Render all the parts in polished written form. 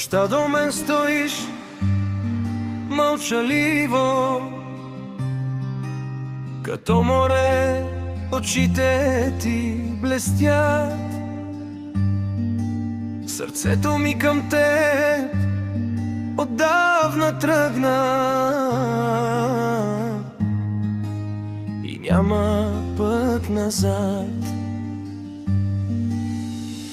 нощта до мен стоиш мълчаливо, като море очите ти блестят. Сърцето ми към теб отдавна тръгна и няма път назад.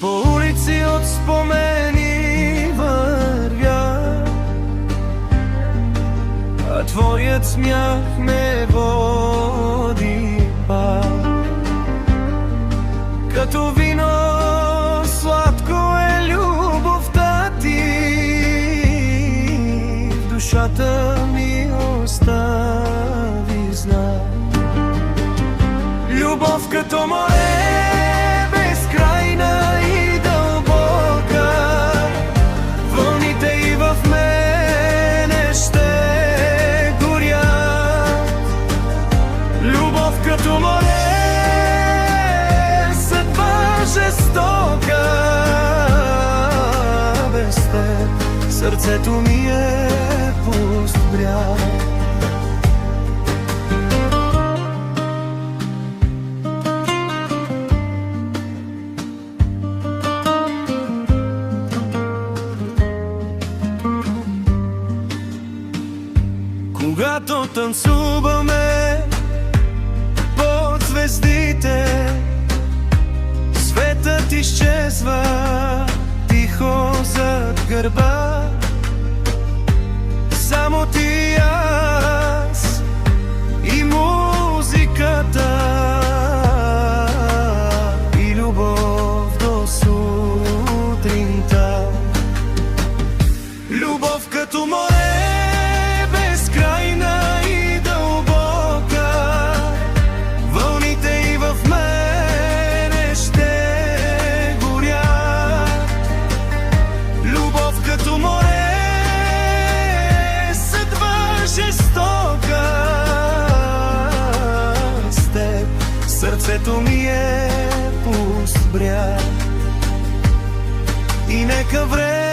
По улици от спомени вървя, а твоят смях ме води пак. Като вино сладко е любовта ти, в душата ми остави знак. Любов като море, безкрайна и дълбока, вълните и в мене ще горят. Любов като море, съдба жестока, без теб сърцето ми е пуст бряг. Когато танцуваме под звездите, светът изчезва тихо зад гърба. Само ти и аз и музиката, и любов до сутринта. Любов като море, безкрайна и дълбока, вълните и в мене ще горят. Любов като море, съдба жестока, с теб сърцето ми е пуст бряг. И нека време